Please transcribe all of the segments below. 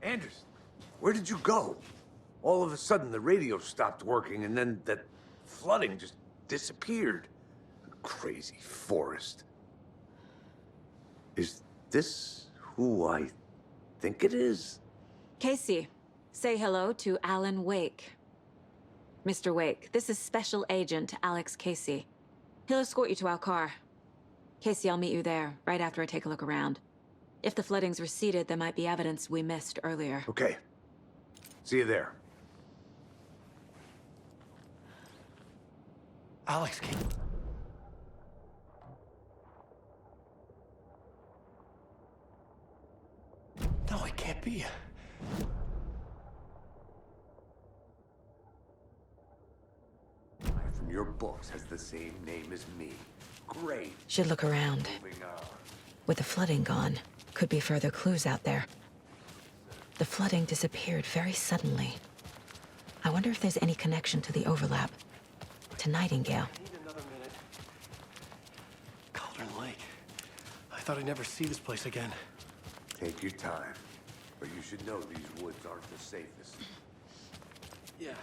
Anderson, where did you go? All of a sudden, the radio stopped working, and then that flooding just disappeared. Crazy forest. Is this who I think it is? Casey, say hello to Alan Wake. Mr. Wake, this is Special Agent Alex Casey. He'll escort you to our car. Casey, I'll meet you there, right after I take a look around. If the flooding's receded, there might be evidence we missed earlier. Okay. See you there. Alex, no, it can't be. From your books has the same name as me. Great. Should look around. Moving on. With the flooding gone, could be further clues out there. The flooding disappeared very suddenly. I wonder if there's any connection to the overlap. To Nightingale. I need another minute. Cauldron Lake. I thought I'd never see this place again. Take your time. But you should know these woods aren't the safest. Yeah.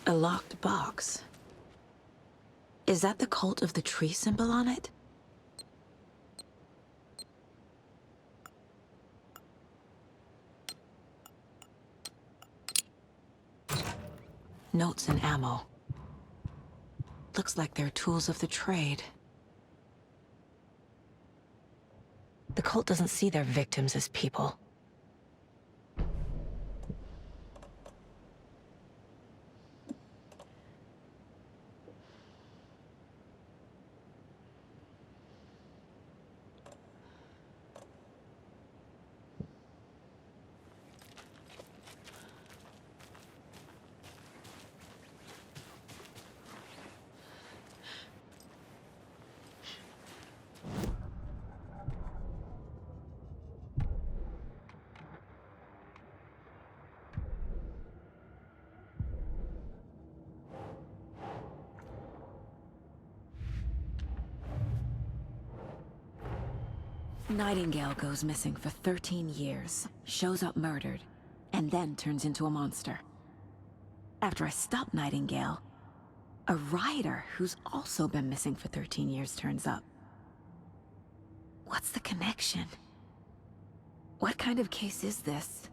A locked box. Is that the cult of the tree symbol on it? Notes and ammo. Looks like they're tools of the trade. The cult doesn't see their victims as people. Nightingale goes missing for 13 years, shows up murdered, and then turns into a monster. After I stop Nightingale, a rider who's also been missing for 13 years turns up. What's the connection? What kind of case is this?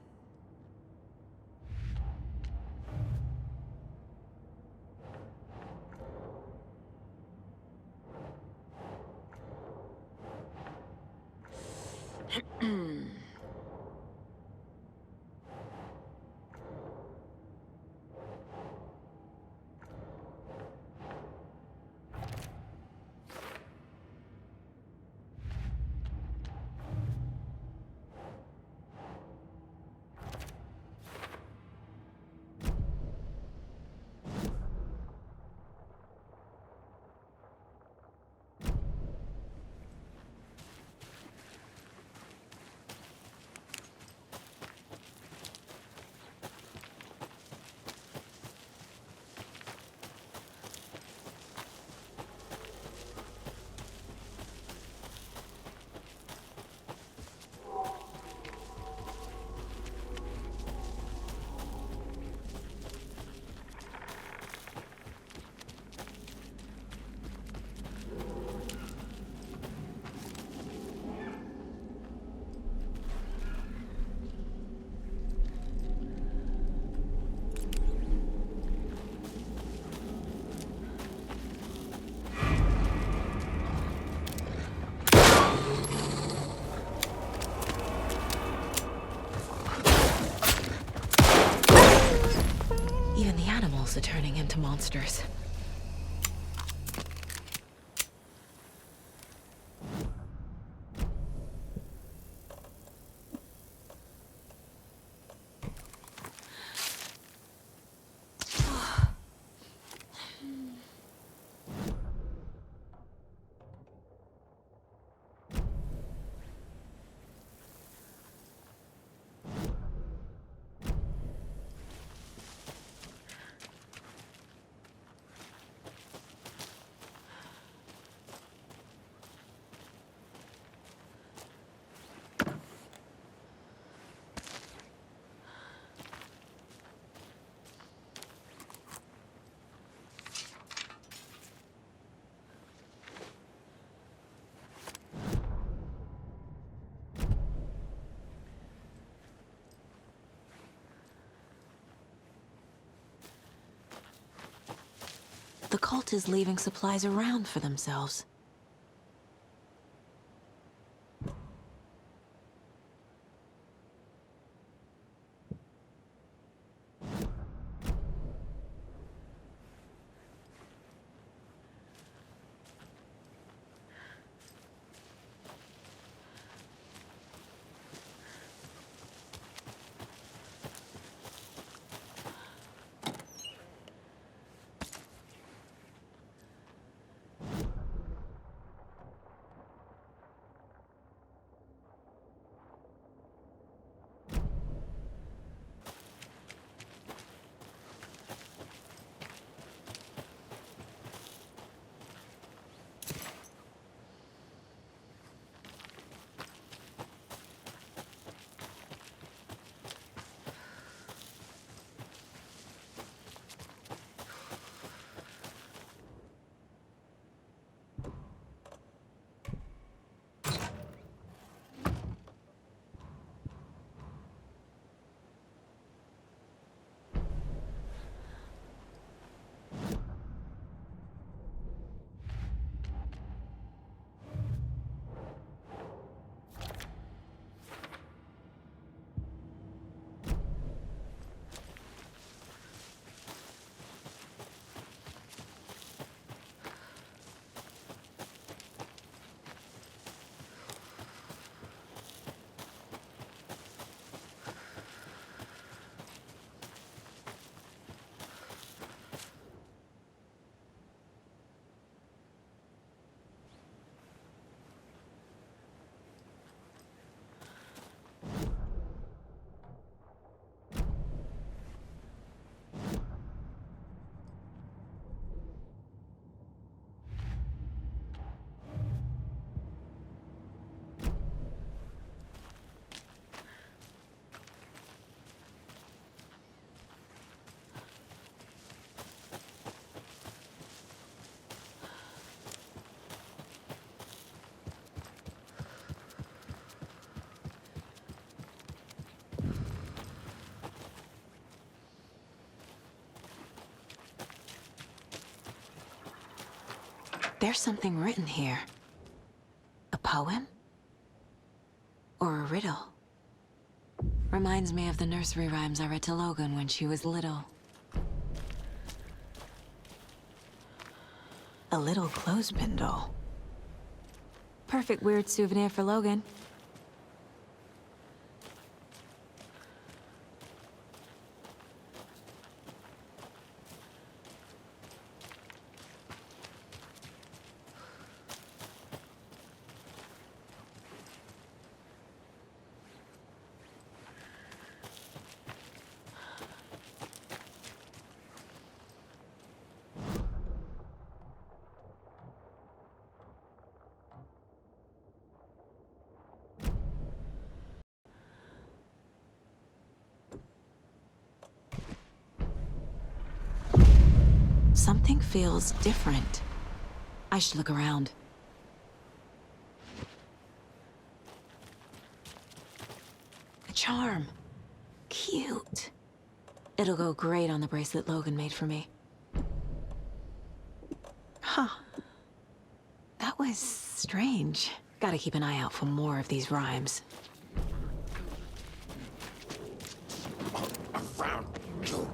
Are turning into monsters. cult is leaving supplies around for themselves. There's something written here. A poem? Or a riddle? Reminds me of the nursery rhymes I read to Logan when she was little. A little clothespin doll. Perfect weird souvenir for Logan. Something feels different. I should look around. A charm. Cute. It'll go great on the bracelet Logan made for me. Huh. That was strange. Gotta keep an eye out for more of these rhymes. I found you.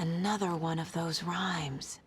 Another one of those rhymes.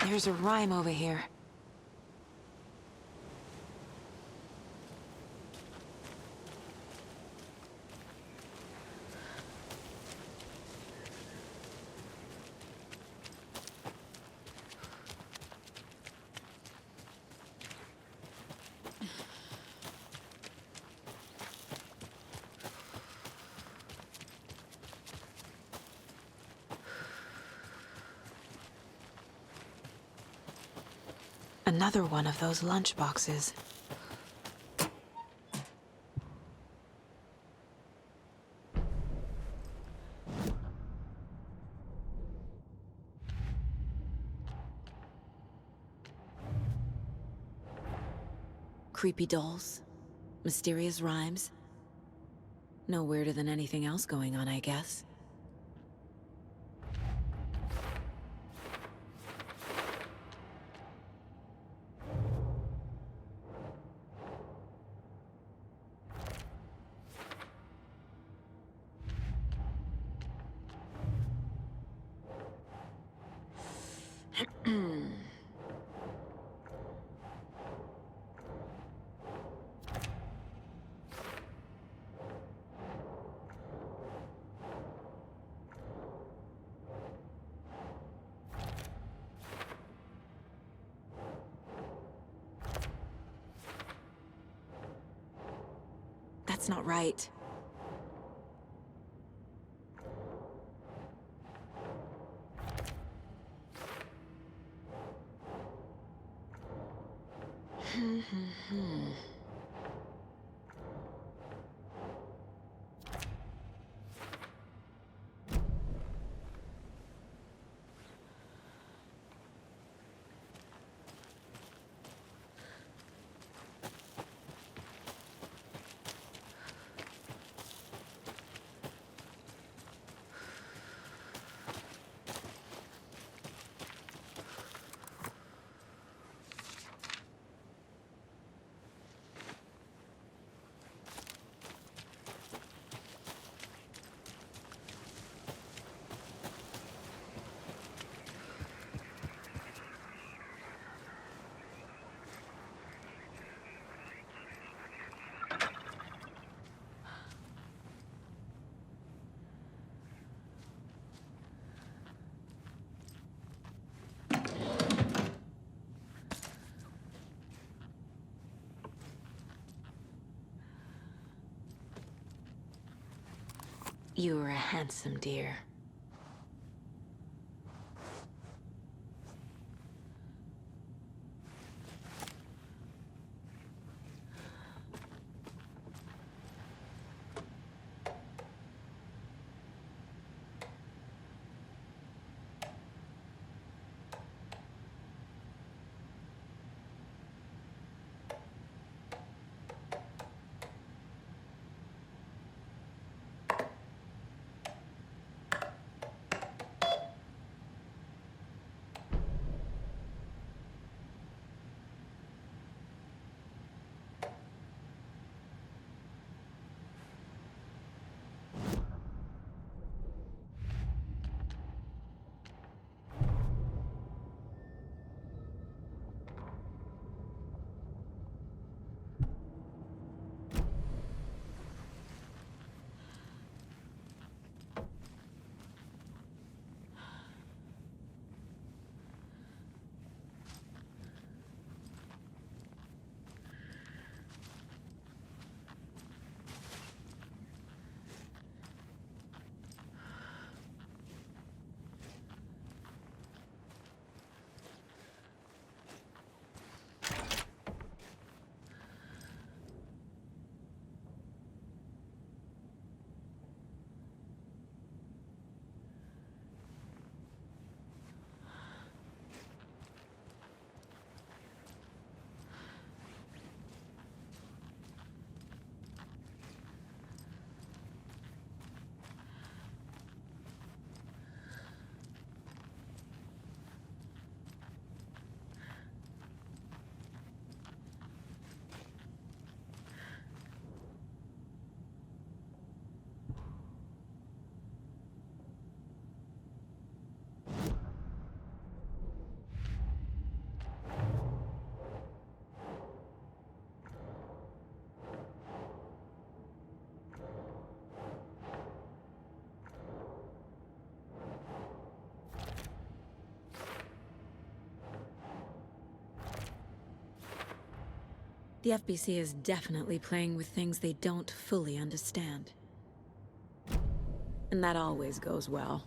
There's a rhyme over here. Another one of those lunch boxes. Creepy dolls, mysterious rhymes. No weirder than anything else going on, I guess. That's not right. You were a handsome deer. The FBC is definitely playing with things they don't fully understand. And that always goes well.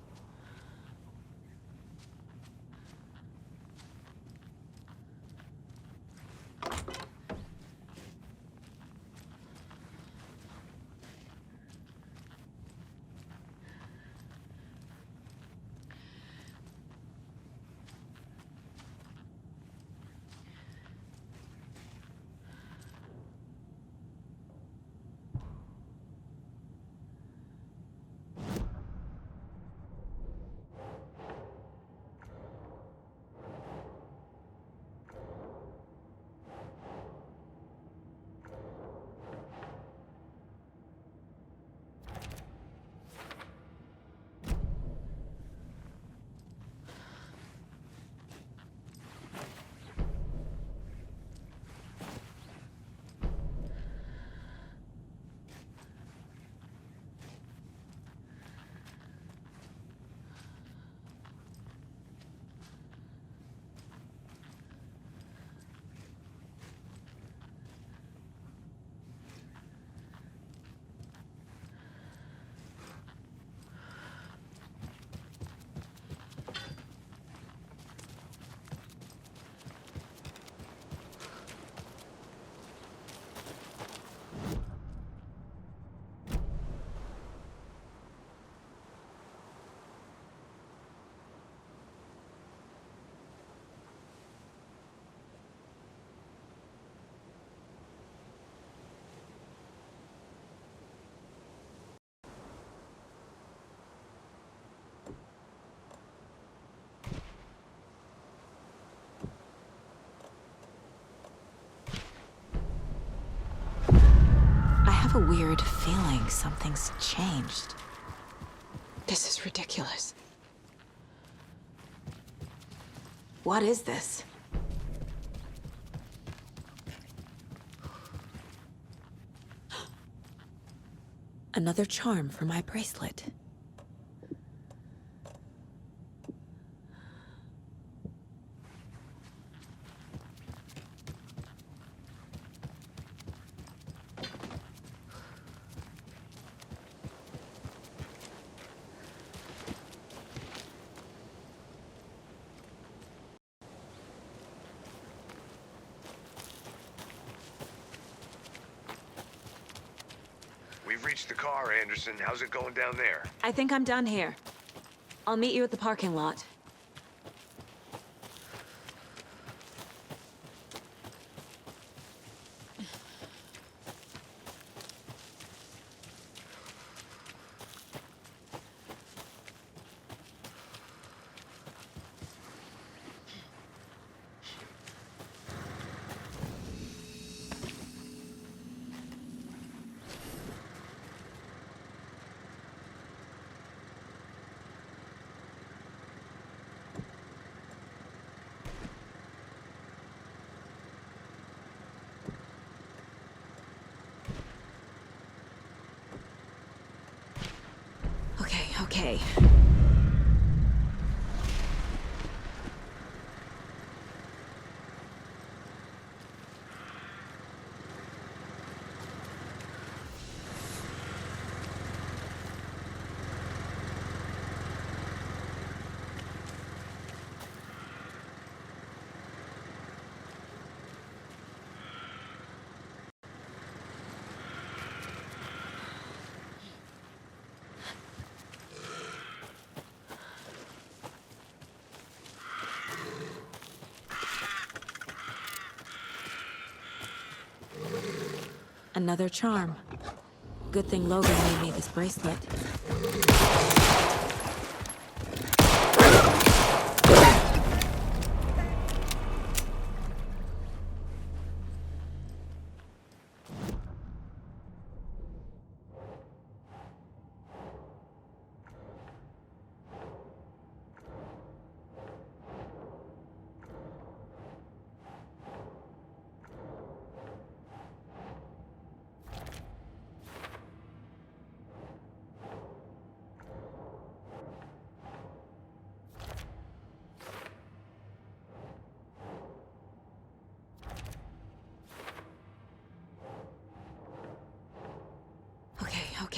I have a weird feeling something's changed. This is ridiculous. What is this? Another charm for my bracelet. reached the car, Anderson. How's it going down there? I think I'm done here. I'll meet you at the parking lot. Okay. Another charm. Good thing Logan made me this bracelet.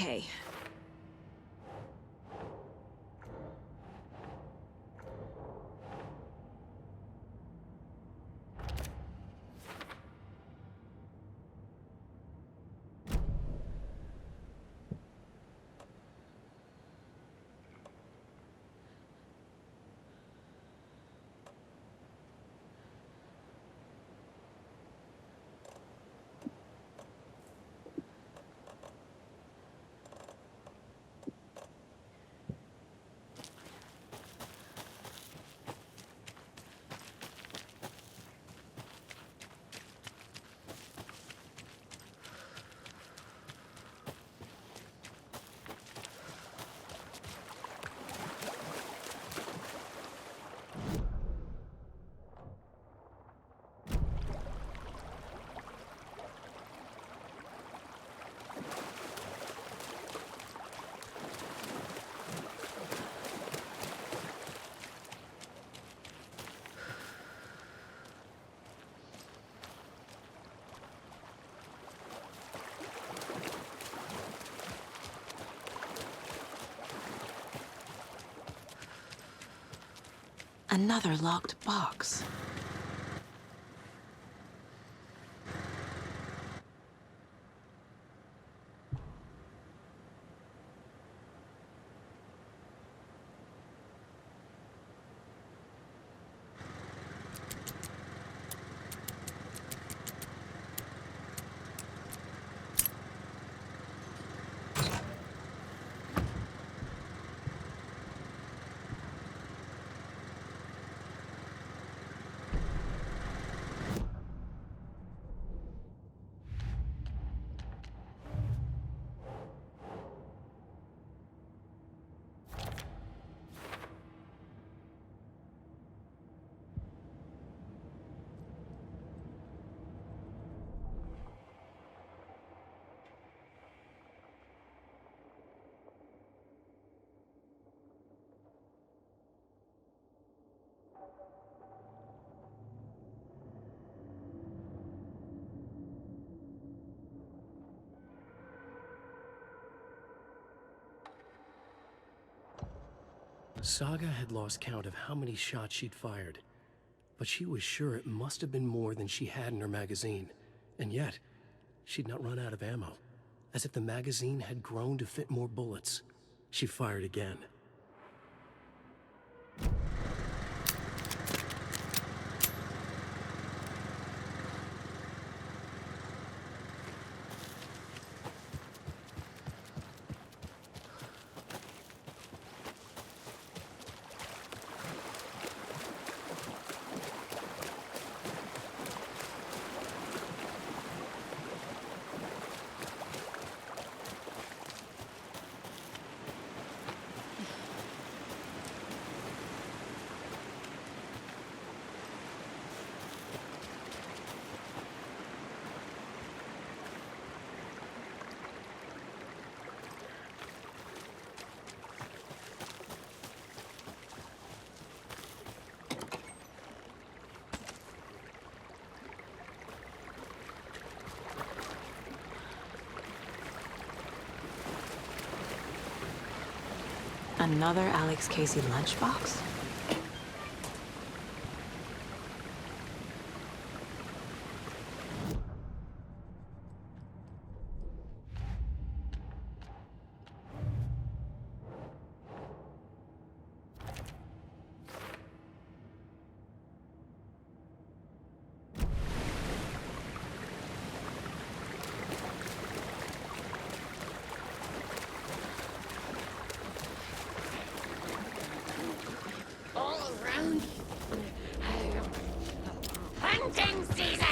Okay. Another locked box. Saga had lost count of how many shots she'd fired, but she was sure it must have been more than she had in her magazine. And yet, she'd not run out of ammo. As if the magazine had grown to fit more bullets, she fired again. Another Alex Casey lunchbox? Hunting season!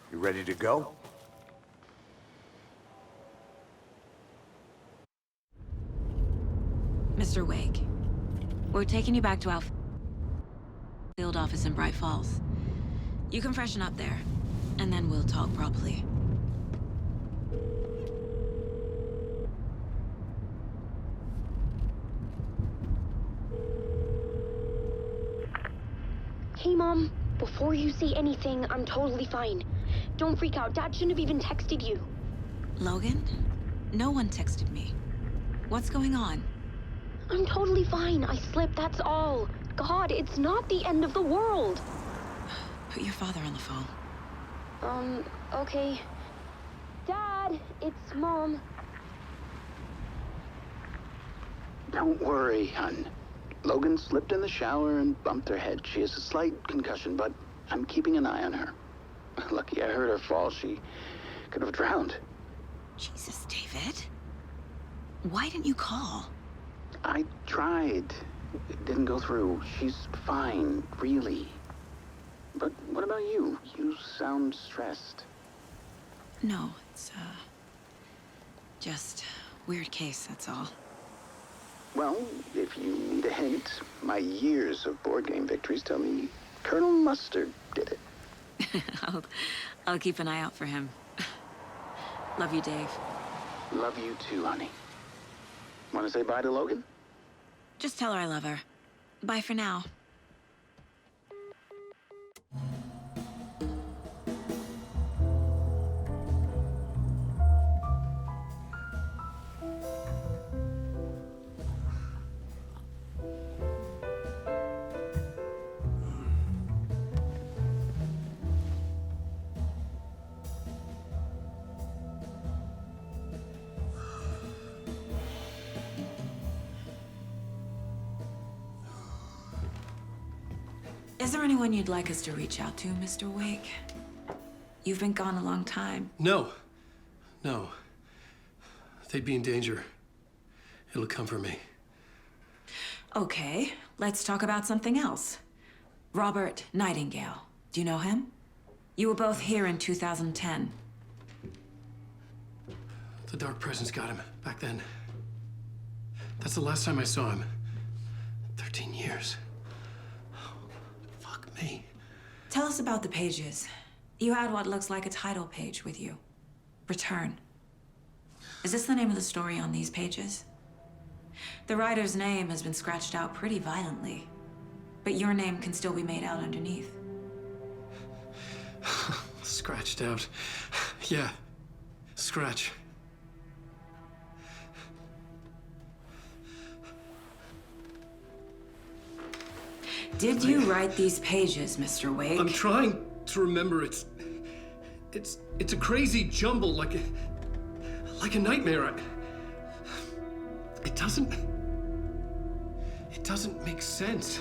You ready to go? Mr. Wake, we're taking you back to our field office in Bright Falls. You can freshen up there, and then we'll talk properly. Hey, Mom. Before you say anything, I'm totally fine. Don't freak out. Dad shouldn't have even texted you. Logan? No one texted me. What's going on? I'm totally fine. I slipped, that's all. God, it's not the end of the world. Put your father on the phone. Okay. Dad, it's Mom. Don't worry, hun. Logan slipped in the shower and bumped her head. She has a slight concussion, but I'm keeping an eye on her. Lucky I heard her fall. She could have drowned. Jesus, David. Why didn't you call? I tried. It didn't go through. She's fine, really. But what about you? You sound stressed. No, it's, just weird case, that's all. Well, if you need a hint, my years of board game victories tell me Colonel Mustard did it. I'll keep an eye out for him. Love you, Dave. Love you too, honey. Want to say bye to Logan? Just tell her I love her. Bye for now. Is there anyone you'd like us to reach out to, Mr. Wake? You've been gone a long time. No. No. They'd be in danger. It'll come for me. Okay, let's talk about something else. Robert Nightingale. Do you know him? You were both here in 2010. The Dark Presence got him back then. That's the last time I saw him. 13 years. Fuck me. Tell us about the pages. You had what looks like a title page with you. Return. Is this the name of the story on these pages? The writer's name has been scratched out pretty violently, but your name can still be made out underneath. Scratched out. Yeah. Scratch. Did you write these pages, Mr. Wake? I'm trying to remember. It's a crazy jumble, like a nightmare. It doesn't make sense.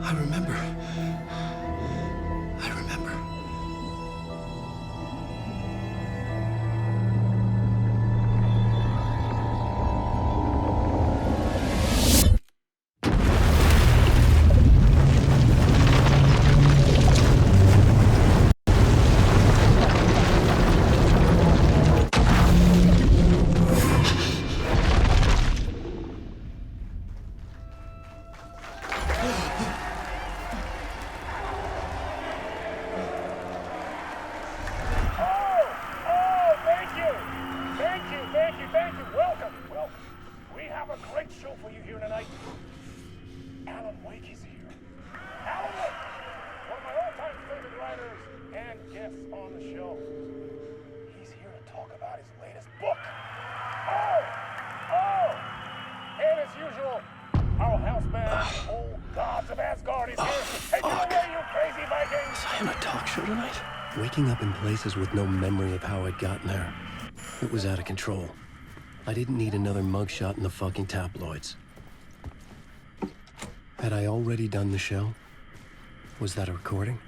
I remember. Waking up in places with no memory of how I'd gotten there. It was out of control. I didn't need another mugshot in the fucking tabloids. Had I already done the show? Was that a recording?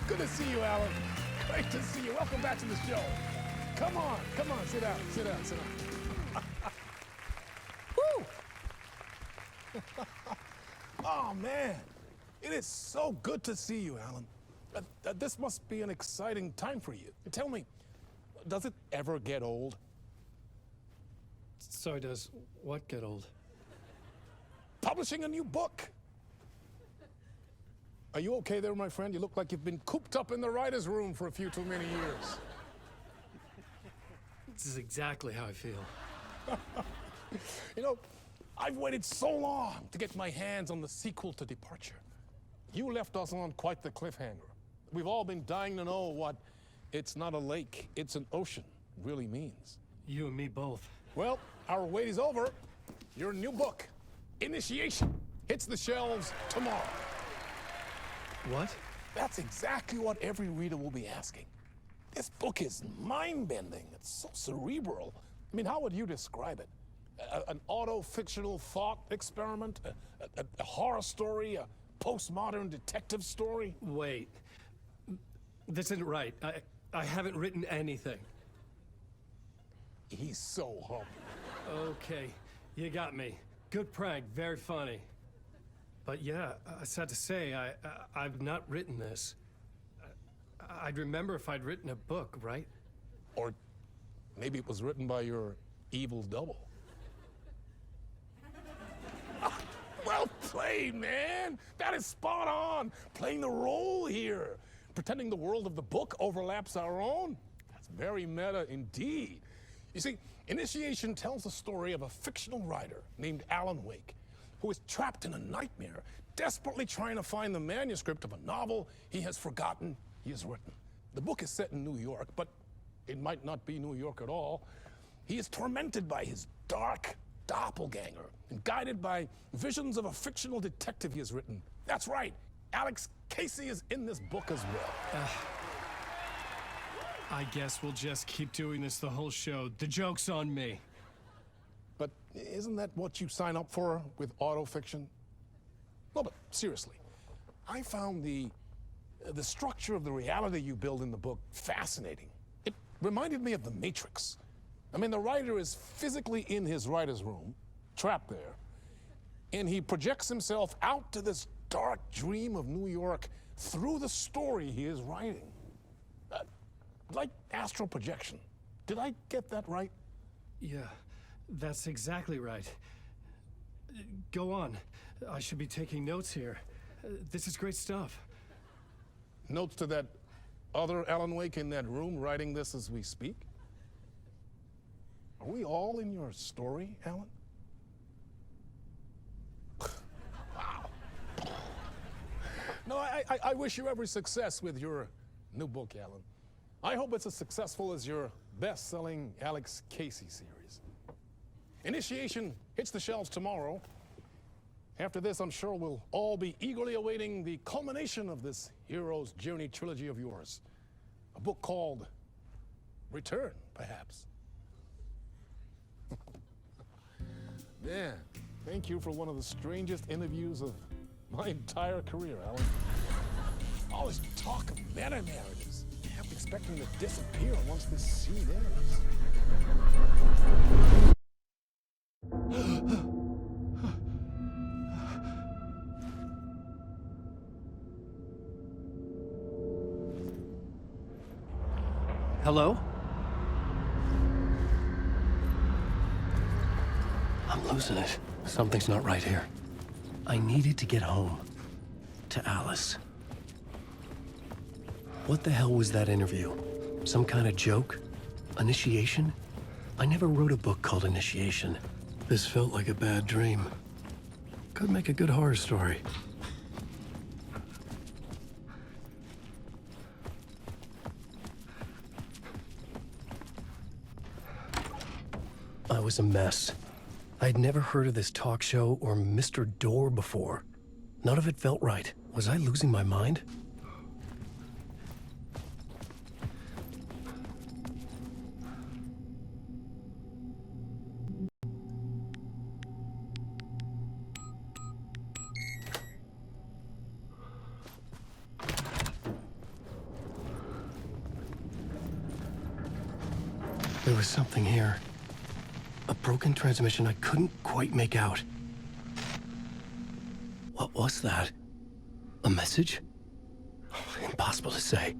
Good to see you, Alan. Great to see you. Welcome back to the show. Come on, sit down. Woo! Oh, man. It is so good to see you, Alan. This must be an exciting time for you. Tell me, does it ever get old? So does what get old? Publishing a new book. Are you okay there, my friend? You look like you've been cooped up in the writer's room for a few too many years. This is exactly how I feel. You know, I've waited so long to get my hands on the sequel to Departure. you left us on quite the cliffhanger. We've all been dying to know what "it's not a lake, it's an ocean" really means. You and me both. Well, our wait is over. Your new book, Initiation, hits the shelves tomorrow. What? That's exactly what every reader will be asking. This book is mind-bending. It's so cerebral. I mean, how would you describe it? An auto-fictional thought experiment? A horror story? A postmodern detective story? Wait. This isn't right. I haven't written anything. He's so humble. Okay, you got me. Good prank, very funny. But yeah, sad to say, I've not written this. I'd remember if I'd written a book, right? Or maybe it was written by your evil double. Well played, man. That is spot on. Playing the role here. Pretending the world of the book overlaps our own. That's very meta indeed. You see, Initiation tells the story of a fictional writer named Alan Wake, who is trapped in a nightmare, desperately trying to find the manuscript of a novel he has forgotten he has written. The book is set in New York, but it might not be New York at all. He is tormented by his dark doppelganger and guided by visions of a fictional detective he has written. That's right, Alex Casey is in this book as well. I guess we'll just keep doing this the whole show. The joke's on me. But isn't that what you sign up for with autofiction? No, but seriously, I found the structure of the reality you build in the book fascinating. It reminded me of The Matrix. I mean, the writer is physically in his writer's room, trapped there, and he projects himself out to this dark dream of New York through the story he is writing. Like astral projection. Did I get that right? Yeah, that's exactly right. Go on. I should be taking notes here. This is great stuff. Notes to that other Alan Wake in that room writing this as we speak? Are we all in your story, Alan? Wow. No, I wish you every success with your new book, Alan. I hope it's as successful as your best-selling Alex Casey series. Initiation hits the shelves tomorrow. After this, I'm sure we'll all be eagerly awaiting the culmination of this hero's journey trilogy of yours. A book called Return, perhaps. Man, thank you for one of the strangest interviews of my entire career, Alan. All this talk of meta-narratives. I'm expecting to disappear once this scene ends. Hello? I'm losing it. Something's not right here. I needed to get home. To Alice. What the hell was that interview? Some kind of joke? Initiation? I never wrote a book called Initiation. This felt like a bad dream. Could make a good horror story. I was a mess. I'd never heard of this talk show or Mr. Door before. None of it felt right. Was I losing my mind? There was something here. A broken transmission I couldn't quite make out. What was that? A message? Impossible to say.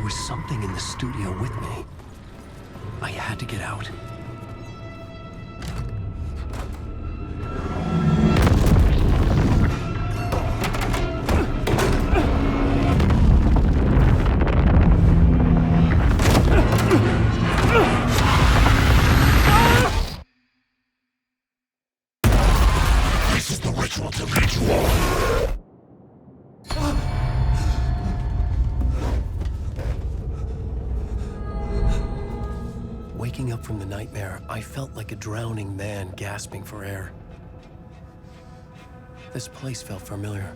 was something in the studio with me. I had to get out. This is the ritual to lead you on. Waking up from the nightmare, I felt like a drowning man gasping for air. This place felt familiar.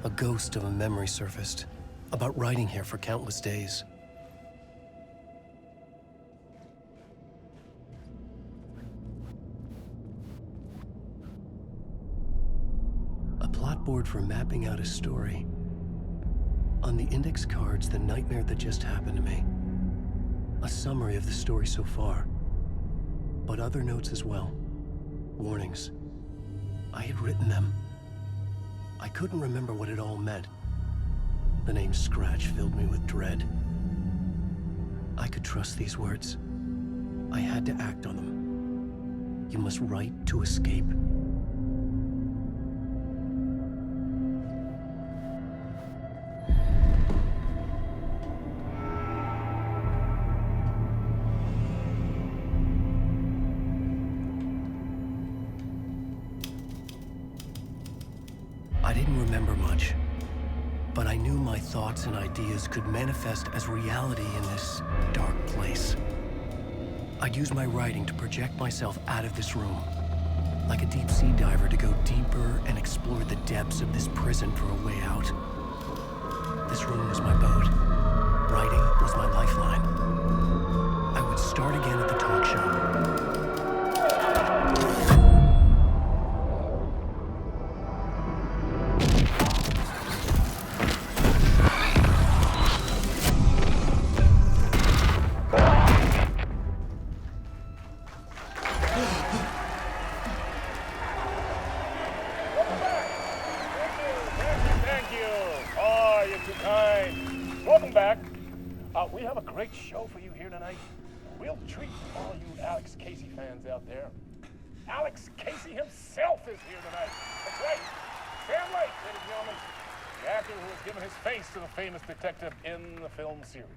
A ghost of a memory surfaced, about riding here for countless days. A plot board for mapping out a story. On the index cards, the nightmare that just happened to me. A summary of the story so far, but other notes as well. Warnings. I had written them. I couldn't remember what it all meant. The name Scratch filled me with dread. I could trust these words. I had to act on them. You must write to escape. I didn't remember much, but I knew my thoughts and ideas could manifest as reality in this dark place. I'd use my writing to project myself out of this room, like a deep sea diver to go deeper and explore the depths of this prison for a way out. This room was my boat. Writing was my lifeline. I would start again at the talk show. Welcome back. We have a great show for you here tonight. A real treat for all you Alex Casey fans out there. Alex Casey himself is here tonight. That's right. Sam Lake, ladies and gentlemen. The actor who has given his face to the famous detective in the film series.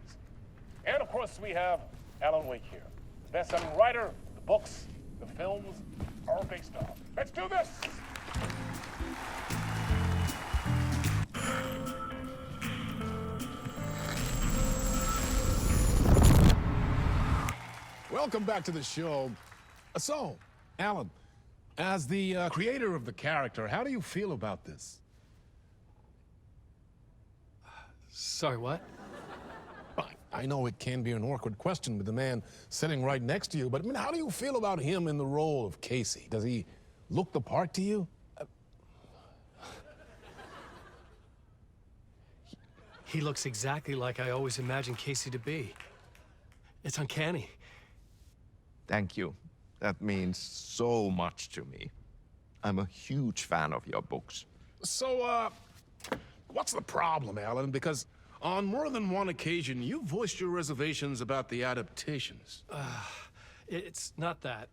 And of course, we have Alan Wake here. The best-selling writer, the books, the films are based on. Let's do this! Welcome back to the show. So, Alan, as the creator of the character, how do you feel about this? Sorry, what? I know it can be an awkward question with the man sitting right next to you, but I mean, how do you feel about him in the role of Casey? Does he look the part to you? He looks exactly like I always imagined Casey to be. It's uncanny. Thank you. That means so much to me. I'm a huge fan of your books. So, what's the problem, Alan? Because on more than one occasion, you voiced your reservations about the adaptations. It's not that.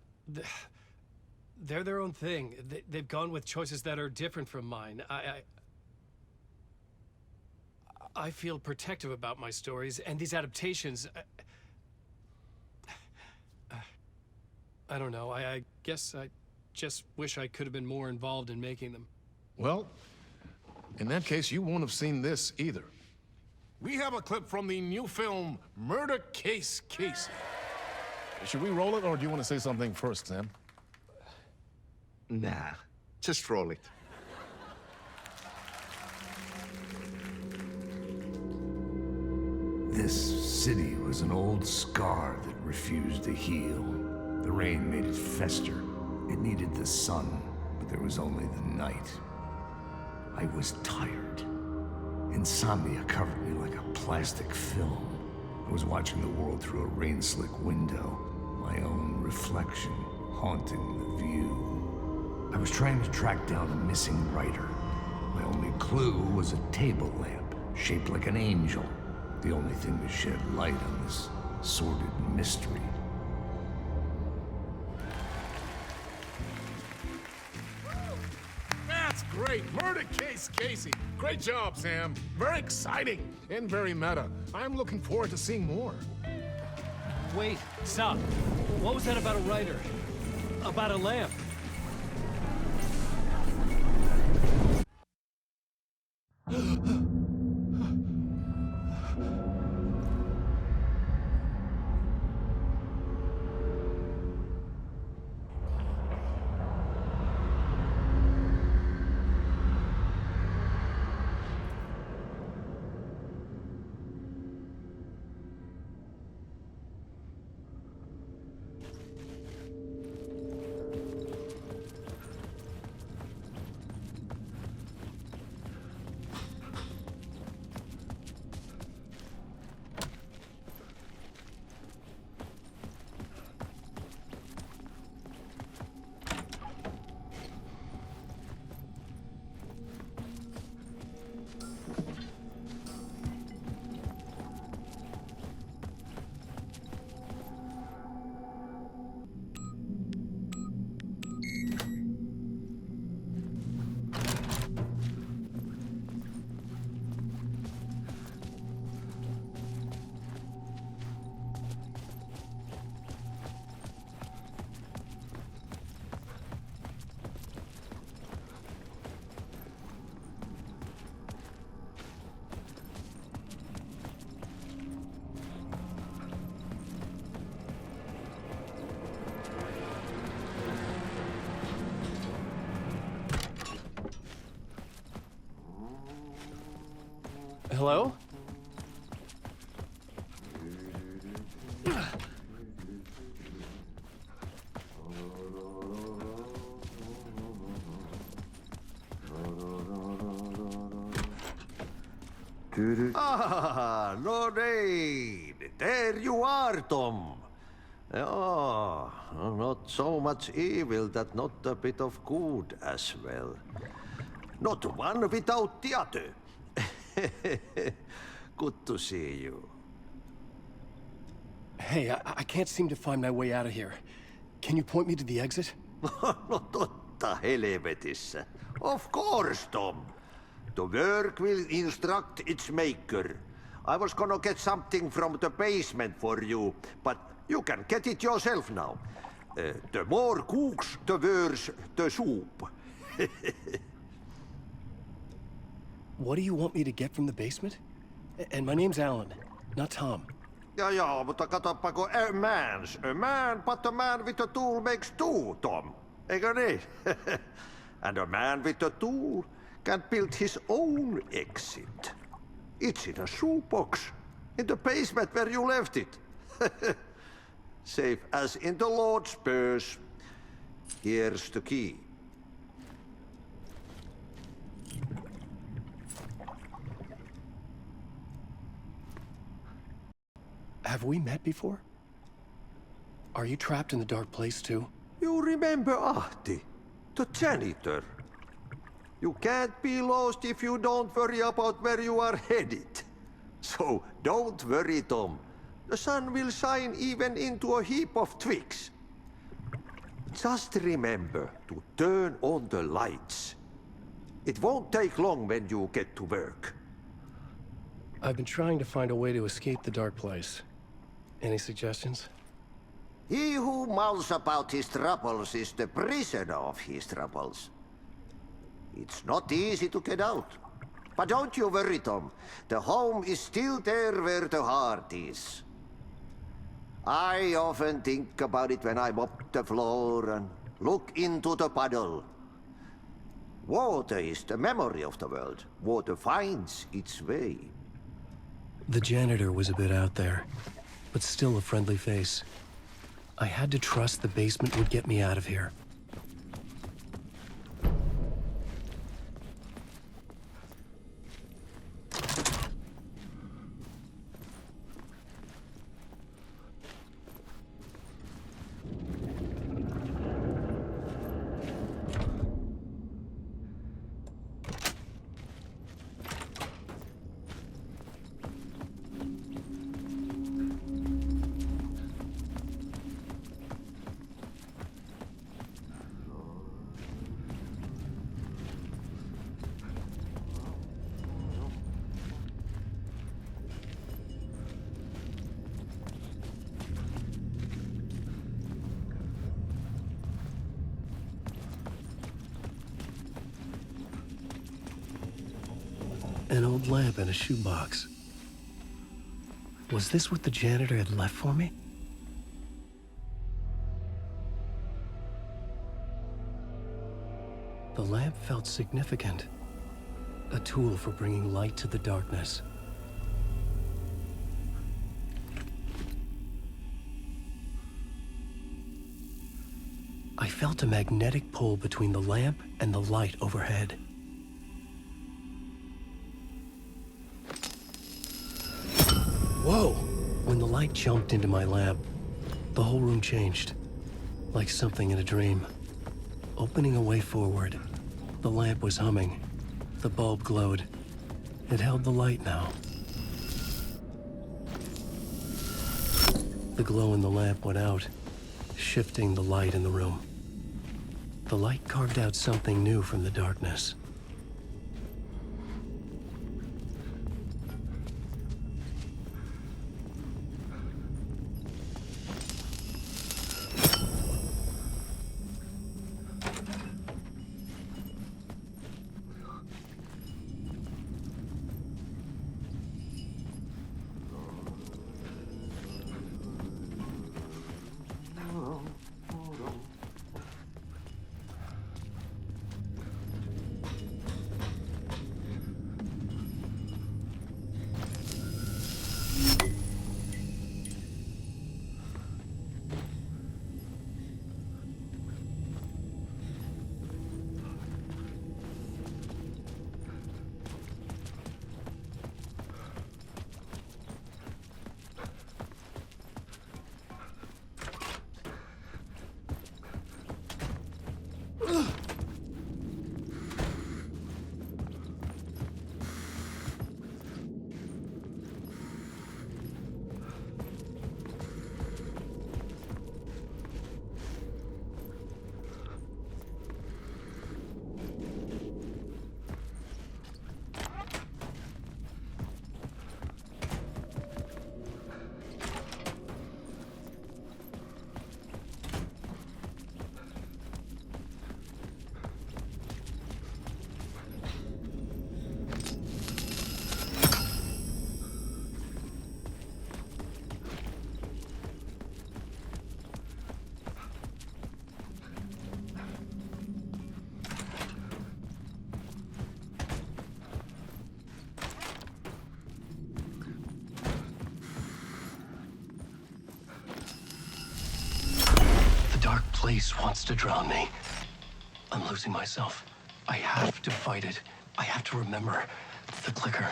They're their own thing. They've gone with choices that are different from mine. I feel protective about my stories, and these adaptations... I don't know. I guess I just wish I could have been more involved in making them. Well, in that case, you won't have seen this either. We have a clip from the new film, Murder Case Casey. Should we roll it, or do you want to say something first, Sam? Nah, just roll it. This city was an old scar that refused to heal. The rain made it fester. It needed the sun, but there was only the night. I was tired. Insomnia covered me like a plastic film. I was watching the world through a rain-slick window, my own reflection haunting the view. I was trying to track down a missing writer. My only clue was a table lamp, shaped like an angel. The only thing to shed light on this sordid mystery. That's great. Murder case, Casey. Great job, Sam. Very exciting and very meta. I'm looking forward to seeing more. Wait, stop. What was that about a writer? About a lamp? Hello? Ah, Lorraine! There you are, Tom. Oh, not so much evil that not a bit of good as well. Not one without the other. Good to see you. Hey, I can't seem to find my way out of here. Can you point me to the exit? No totta helvetissä. Of course, Tom. The work will instruct its maker. I was gonna get something from the basement for you, but you can get it yourself now. The more cooks, the worse the soup. What do you want me to get from the basement? And my name's Alan, not Tom. Ja, mutta katoppa kun a man, but a man with a tool makes two, Tom. Eikö niin? And a man with a tool can build his own exit. It's in a shoebox, in the basement where you left it. Safe as in the Lord's purse. Here's the key. Have we met before? Are you trapped in the dark place too? You remember Ahti, the janitor. You can't be lost if you don't worry about where you are headed. So don't worry, Tom. The sun will shine even into a heap of twigs. Just remember to turn on the lights. It won't take long when you get to work. I've been trying to find a way to escape the dark place. Any suggestions? He who mouths about his troubles is the prisoner of his troubles. It's not easy to get out. But don't you worry, Tom. The home is still there where the heart is. I often think about it when I mop the floor and look into the puddle. Water is the memory of the world. Water finds its way. The janitor was a bit out there, but still a friendly face. I had to trust the basement would get me out of here. An old lamp in a shoebox. Was this what the janitor had left for me? The lamp felt significant. A tool for bringing light to the darkness. I felt a magnetic pull between the lamp and the light overhead. Whoa! When the light jumped into my lamp, the whole room changed, like something in a dream. Opening a way forward, the lamp was humming. The bulb glowed. It held the light now. The glow in the lamp went out, shifting the light in the room. The light carved out something new from the darkness. Dark place wants to drown me. I'm losing myself. I have to fight it. I have to remember. The clicker.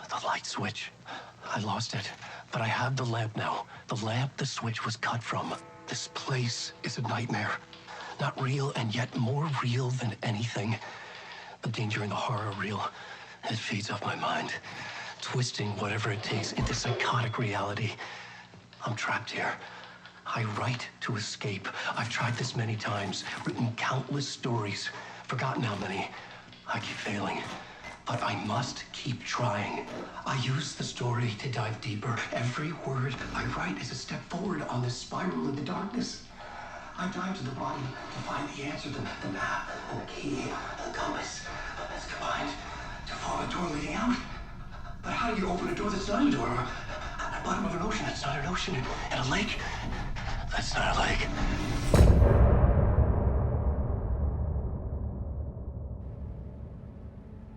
The light switch. I lost it. But I have the lamp now. The lamp the switch was cut from. This place is a nightmare. Not real, and yet more real than anything. The danger and the horror are real. It feeds off my mind. Twisting whatever it takes into psychotic reality. I'm trapped here. I write to escape. I've tried this many times, written countless stories, forgotten how many. I keep failing, but I must keep trying. I use the story to dive deeper. Every word I write is a step forward on this spiral into darkness. I dive to the bottom to find the answer, the map, and the key, and the compass. It's combined to form a door leading out. But how do you open a door that's not a door? At the bottom of an ocean that's not an ocean, and a lake that's not a lake.